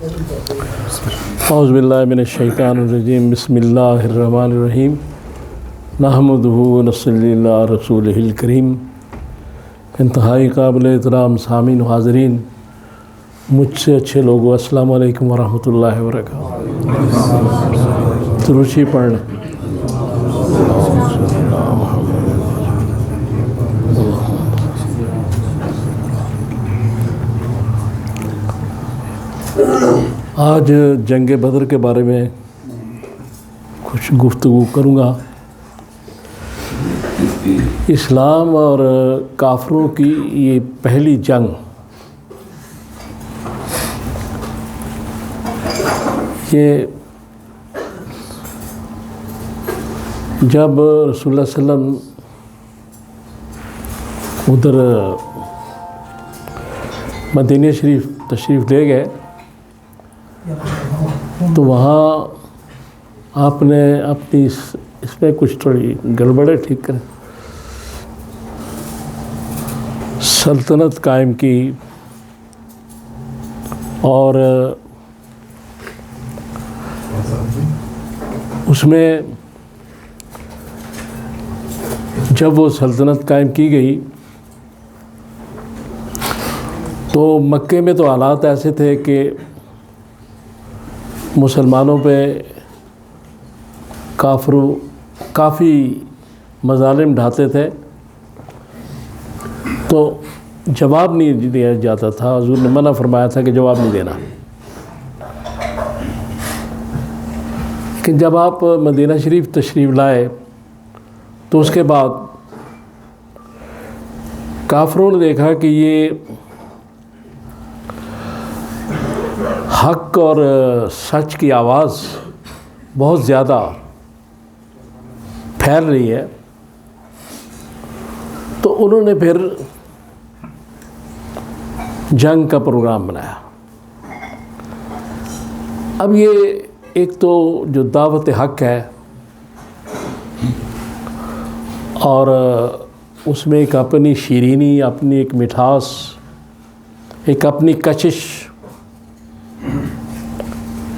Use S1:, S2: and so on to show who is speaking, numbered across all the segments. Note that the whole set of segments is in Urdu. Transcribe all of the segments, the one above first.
S1: اعوذ باللہ من الشیطان الرجیم، بسم اللہ الرحمن الرحیم، نحمدہ ونصلی علی رسولہ الکریم۔ انتہائی قابل احترام سامعین و حاضرین، مجھ سے اچھے لوگوں، السلام علیکم ورحمۃ اللہ وبرکاتہ۔ تروشی پڑھ لیں۔ آج جنگ بدر کے بارے میں کچھ گفتگو کروں گا۔ اسلام اور کافروں کی یہ پہلی جنگ یہ جب رسول اللہ صلی اللہ علیہ وسلم ادھر مدینہ شریف تشریف لے گئے تو وہاں آپ نے اپنی اس میں کچھ تھوڑی گڑبڑیں ٹھیک کریں، سلطنت قائم کی، اور اس میں جب وہ سلطنت قائم کی گئی تو مکے میں تو حالات ایسے تھے کہ مسلمانوں پہ کافروں کافی مظالم ڈھاتے تھے، تو جواب نہیں دیا جاتا تھا۔ حضور نے منع فرمایا تھا کہ جواب نہیں دینا۔ کہ جب آپ مدینہ شریف تشریف لائے تو اس کے بعد کافروں نے دیکھا کہ یہ حق اور سچ کی آواز بہت زیادہ پھیل رہی ہے، تو انہوں نے پھر جنگ کا پروگرام بنایا۔ اب یہ ایک تو جو دعوت حق ہے اور اس میں ایک اپنی شیرینی، اپنی ایک مٹھاس، ایک اپنی کشش،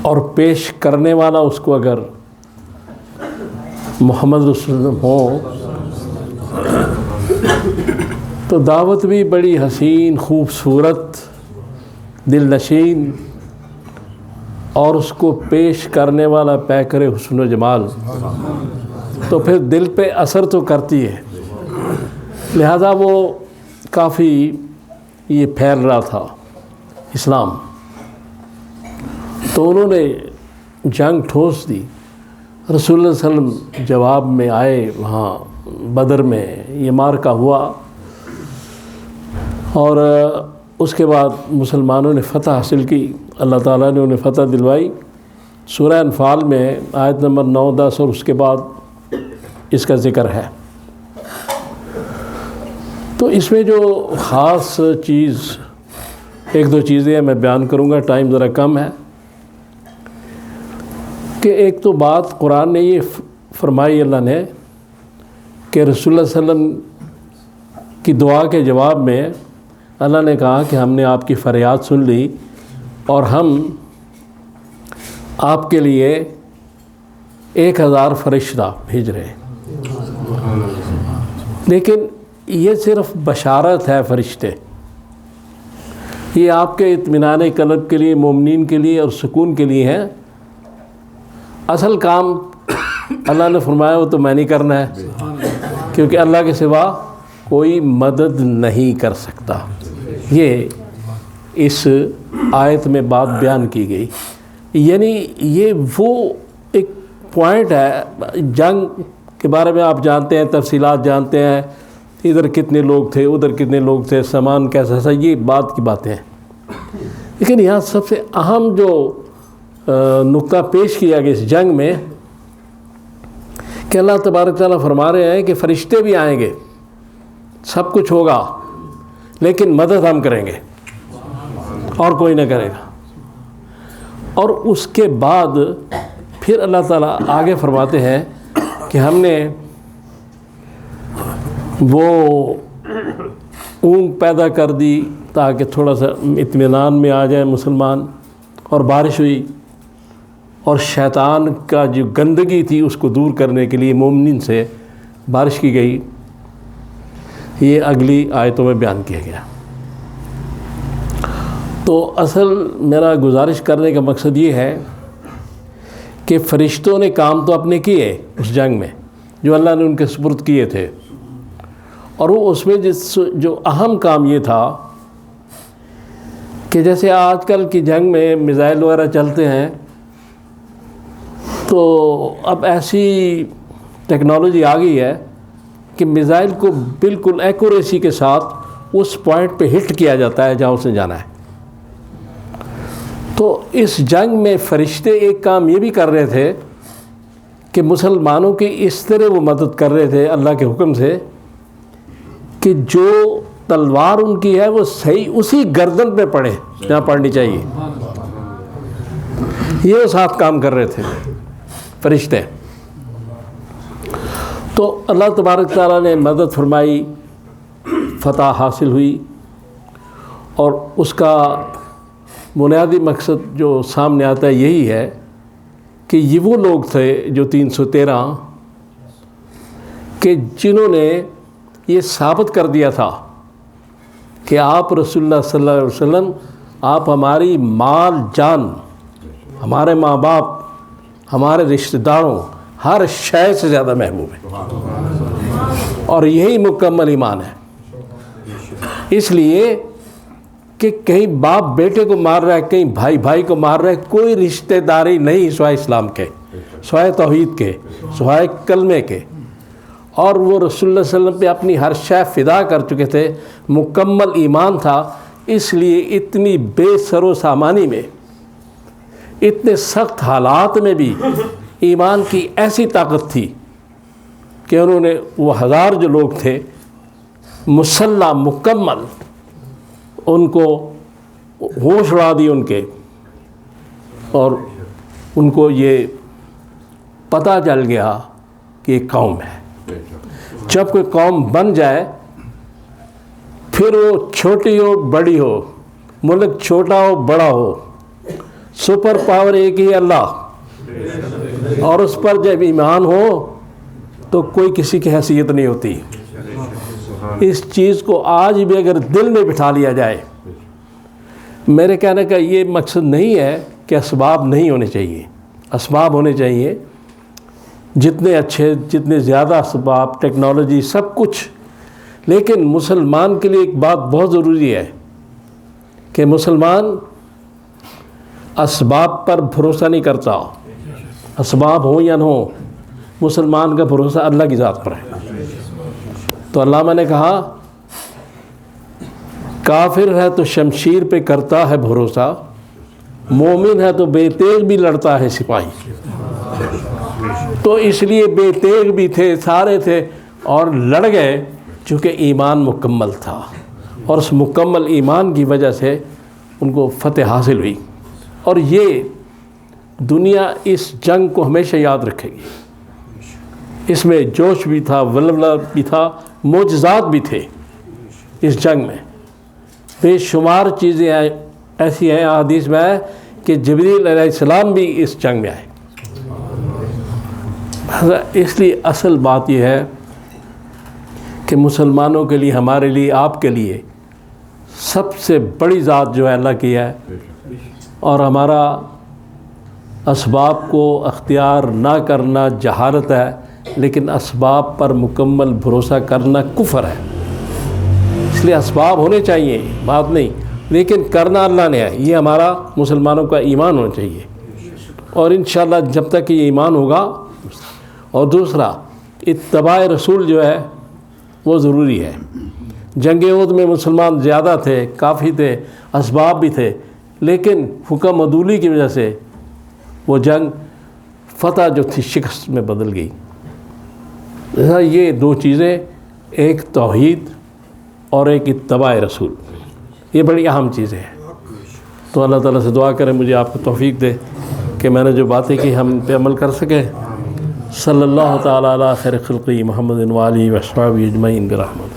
S1: اور پیش کرنے والا اس کو اگر محمد رسول اللہ ہو تو دعوت بھی بڑی حسین، خوبصورت، دل نشین، اور اس کو پیش کرنے والا پیکر حسن و جمال، تو پھر دل پہ اثر تو کرتی ہے۔ لہذا وہ کافی یہ پھیل رہا تھا اسلام، تو انہوں نے جنگ ٹھوس دی۔ رسول اللہ صلی اللہ علیہ وسلم جواب میں آئے، وہاں بدر میں یہ معرکہ ہوا، اور اس کے بعد مسلمانوں نے فتح حاصل کی، اللہ تعالیٰ نے انہیں فتح دلوائی۔ سورہ انفال میں آیت نمبر 9، 10 اور اس کے بعد اس کا ذکر ہے۔ تو اس میں جو خاص چیز، ایک دو چیزیں میں بیان کروں گا، ٹائم ذرا کم ہے، کہ ایک تو بات قرآن نے یہ فرمائی اللہ نے کہ رسول اللہ صلی اللہ علیہ وسلم کی دعا کے جواب میں اللہ نے کہا کہ ہم نے آپ کی فریاد سن لی اور ہم آپ کے لیے 1000 فرشتہ بھیج رہے ہیں۔ لیکن یہ صرف بشارت ہے، فرشتے یہ آپ کے اطمینان قلب کے لیے، مومنین کے لیے اور سکون کے لیے ہیں۔ اصل کام اللہ نے فرمایا وہ تو میں نہیں کرنا ہے، کیونکہ اللہ کے سوا کوئی مدد نہیں کر سکتا۔ یہ اس آیت میں بات بیان کی گئی، یعنی یہ وہ ایک پوائنٹ ہے۔ جنگ کے بارے میں آپ جانتے ہیں، تفصیلات جانتے ہیں، ادھر کتنے لوگ تھے، ادھر کتنے لوگ تھے، سامان کیسا تھا، یہ بات کی باتیں ہیں۔ لیکن یہاں سب سے اہم جو نقطہ پیش کیا گیا اس جنگ میں کہ اللہ تبارک تعالیٰ فرما رہے ہیں کہ فرشتے بھی آئیں گے، سب کچھ ہوگا، لیکن مدد ہم کریں گے اور کوئی نہ کرے گا۔ اور اس کے بعد پھر اللہ تعالیٰ آگے فرماتے ہیں کہ ہم نے وہ اونگ پیدا کر دی تاکہ تھوڑا سا اطمینان میں آ جائے مسلمان، اور بارش ہوئی، اور شیطان کا جو گندگی تھی اس کو دور کرنے کے لیے مومنین سے بارش کی گئی. یہ اگلی آیتوں میں بیان کیا گیا. تو اصل میرا گزارش کرنے کا مقصد یہ ہے کہ فرشتوں نے کام تو اپنے کیے اس جنگ میں جو اللہ نے ان کے سپرد کیے تھے، اور وہ اس میں جو اہم کام یہ تھا کہ جیسے آج کل کی جنگ میں میزائل وغیرہ چلتے ہیں، تو اب ایسی ٹیکنالوجی آ گئی ہے کہ میزائل کو بالکل ایکوریسی کے ساتھ اس پوائنٹ پہ ہٹ کیا جاتا ہے جہاں اس نے جانا ہے. تو اس جنگ میں فرشتے ایک کام یہ بھی کر رہے تھے کہ مسلمانوں کی اس طرح وہ مدد کر رہے تھے اللہ کے حکم سے کہ جو تلوار ان کی ہے وہ صحیح اسی گردن پہ پڑے جہاں پڑنی چاہیے. یہ وہ ساتھ کام کر رہے تھے فرشتے. تو اللہ تبارک تعالیٰ نے مدد فرمائی، فتح حاصل ہوئی، اور اس کا بنیادی مقصد جو سامنے آتا ہے یہی ہے کہ یہ وہ لوگ تھے جو 313 کہ جنہوں نے یہ ثابت کر دیا تھا کہ آپ رسول اللہ صلی اللہ علیہ وسلم آپ ہماری مال جان، ہمارے ماں باپ، ہمارے رشتہ داروں، ہر شے سے زیادہ محبوب ہے، اور یہی مکمل ایمان ہے. اس لیے کہ کہیں باپ بیٹے کو مار رہا ہے، کہیں بھائی بھائی کو مار رہا ہے، کوئی رشتہ داری نہیں سوائے اسلام کے، سوائے توحید کے، سوائے کلمے کے. اور وہ رسول اللہ صلی اللہ علیہ وسلم پہ اپنی ہر شے فدا کر چکے تھے، مکمل ایمان تھا. اس لیے اتنی بے سر و سامانی میں، اتنے سخت حالات میں بھی ایمان کی ایسی طاقت تھی کہ انہوں نے وہ 1000 جو لوگ تھے مسلح مکمل، ان کو ہوش اڑا دی ان کے، اور ان کو یہ پتہ چل گیا کہ یہ قوم ہے. جب کوئی قوم بن جائے، پھر وہ چھوٹی ہو بڑی ہو، ملک چھوٹا ہو بڑا ہو، سپر پاور ایک ہی اللہ، اور اس پر جب ایمان ہو تو کوئی کسی کی حیثیت نہیں ہوتی. اس چیز کو آج بھی اگر دل میں بٹھا لیا جائے، میرے کہنے کا یہ مقصد نہیں ہے کہ اسباب نہیں ہونے چاہیے، اسباب ہونے چاہیے، جتنے اچھے، جتنے زیادہ اسباب، ٹیکنالوجی، سب کچھ. لیکن مسلمان کے لیے ایک بات بہت ضروری ہے کہ مسلمان اسباب پر بھروسہ نہیں کرتا. اسباب ہوں یا نہ ہوں، مسلمان کا بھروسہ اللہ کی ذات پر ہے. تو علامہ نے کہا کافر ہے تو شمشیر پہ کرتا ہے بھروسہ، مومن ہے تو بے تیغ بھی لڑتا ہے سپاہی. تو اس لیے بے تیغ بھی تھے، سارے تھے، اور لڑ گئے چونکہ ایمان مکمل تھا، اور اس مکمل ایمان کی وجہ سے ان کو فتح حاصل ہوئی. اور یہ دنیا اس جنگ کو ہمیشہ یاد رکھے گی. اس میں جوش بھی تھا، ولولہ بھی تھا، معجزات بھی تھے اس جنگ میں. بے شمار چیزیں ایسی ہیں، حدیث میں ہے کہ جبریل علیہ السلام بھی اس جنگ میں آئے. اس لیے اصل بات یہ ہے کہ مسلمانوں کے لیے، ہمارے لیے، آپ کے لیے سب سے بڑی ذات جو ہے اللہ کی ہے، اور ہمارا اسباب کو اختیار نہ کرنا جہالت ہے، لیکن اسباب پر مکمل بھروسہ کرنا کفر ہے. اس لیے اسباب ہونے چاہیے، بات نہیں، لیکن کرنا اللہ نے ہے. یہ ہمارا مسلمانوں کا ایمان ہونا چاہیے، اور انشاءاللہ جب تک یہ ایمان ہوگا. اور دوسرا، اتباع رسول جو ہے وہ ضروری ہے. جنگ احد میں مسلمان زیادہ تھے، کافی تھے، اسباب بھی تھے، لیکن حکم عدولی کی وجہ سے وہ جنگ فتح جو تھی شکست میں بدل گئی. یہ دو چیزیں، ایک توحید اور ایک اتباع رسول، یہ بڑی اہم چیزیں ہیں. تو اللہ تعالیٰ سے دعا کریں مجھے آپ کو توفیق دے کہ میں نے جو باتیں کی ہم پہ عمل کر سکیں. صلی اللہ تعالیٰ علی خیر خلقی محمد و آلہ و اصحابہ اجمعین برحمتہ.